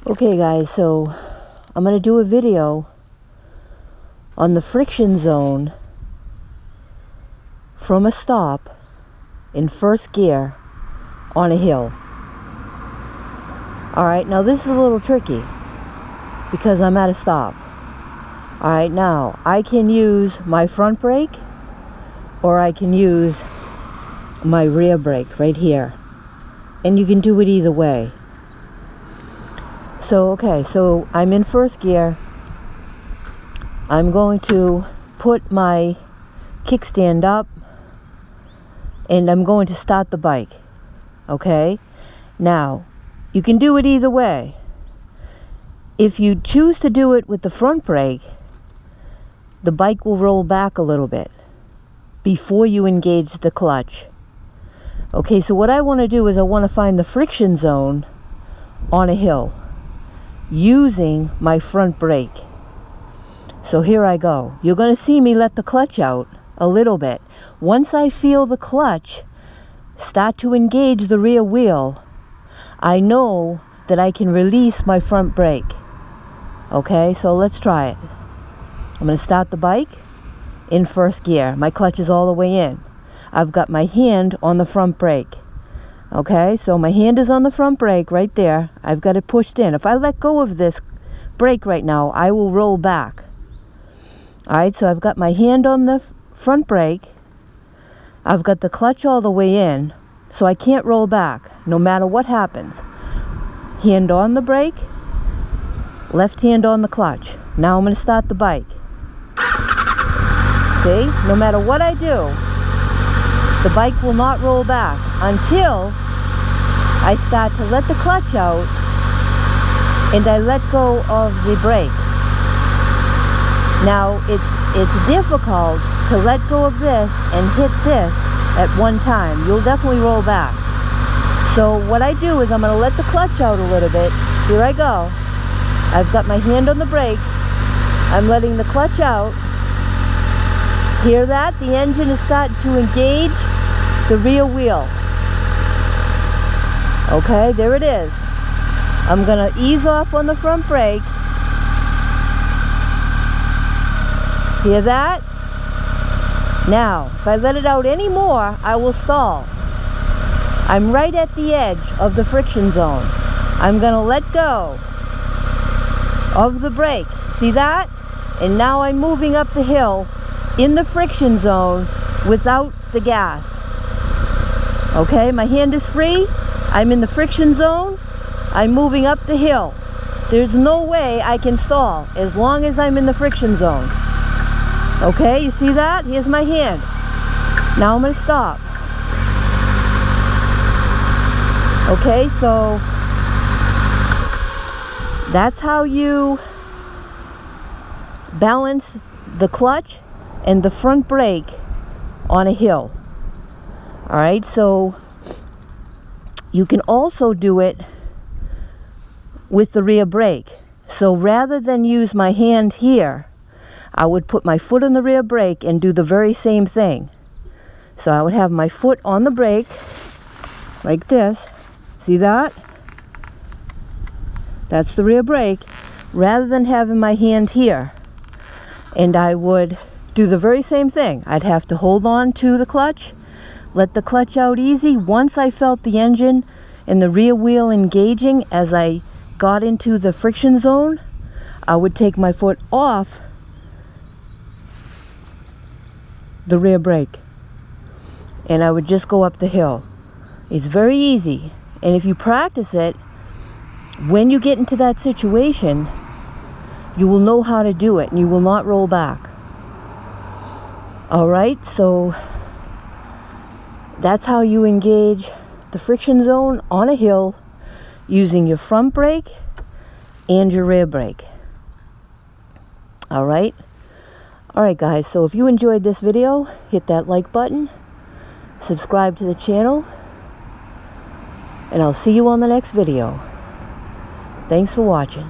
Okay guys, so I'm going to do a video on the friction zone from a stop in first gear on a hill. Alright, now this is a little tricky because I'm at a stop. Alright, now I can use my front brake or I can use my rear brake right here, and you can do it either way. So okay, so I'm in first gear. I'm going to put my kickstand up and I'm going to start the bike. Okay, now you can do it either way. If you choose to do it with the front brake, the bike will roll back a little bit before you engage the clutch. Okay, so what I want to do is I want to find the friction zone on a hill using my front brake. So here I go. You're going to see me let the clutch out a little bit. Once I feel the clutch start to engage the rear wheel, I know that I can release my front brake. Okay, so let's try it. I'm going to start the bike in first gear. My clutch is all the way in. I've got my hand on the front brake. Okay, so my hand is on the front brake right there. I've got it pushed in. If I let go of this brake right now, I will roll back. Alright, so I've got my hand on the front brake. I've got the clutch all the way in, so I can't roll back no matter what happens. Hand on the brake, left hand on the clutch. Now I'm going to start the bike. See, no matter what I do, the bike will not roll back until I start to let the clutch out and I let go of the brake. Now it's difficult to let go of this and hit this at one time. You'll definitely roll back. So what I do is I'm going to let the clutch out a little bit. Here I go. I've got my hand on the brake. I'm letting the clutch out. Hear that? The engine is starting to engage the rear wheel. Okay, there it is. I'm going to ease off on the front brake. Hear that? Now, if I let it out any more, I will stall. I'm right at the edge of the friction zone. I'm going to let go of the brake. See that? And now I'm moving up the hill in the friction zone without the gas. Okay, my hand is free. I'm in the friction zone. I'm moving up the hill. There's no way I can stall as long as I'm in the friction zone. Okay, you see that? Here's my hand. Now I'm going to stop. Okay, so that's how you balance the clutch and the front brake on a hill. Alright, so you can also do it with the rear brake. So rather than use my hand here, I would put my foot on the rear brake and do the very same thing. So I would have my foot on the brake like this. See that? That's the rear brake. Rather than having my hand here. And I would do the very same thing. I'd have to hold on to the clutch, let the clutch out easy. Once I felt the engine and the rear wheel engaging as I got into the friction zone, I would take my foot off the rear brake and I would just go up the hill. It's very easy, and if you practice it, when you get into that situation, you will know how to do it and you will not roll back. Alright, so that's how you engage the friction zone on a hill using your front brake and your rear brake. Alright? Alright guys, so if you enjoyed this video, hit that like button, subscribe to the channel, and I'll see you on the next video. Thanks for watching.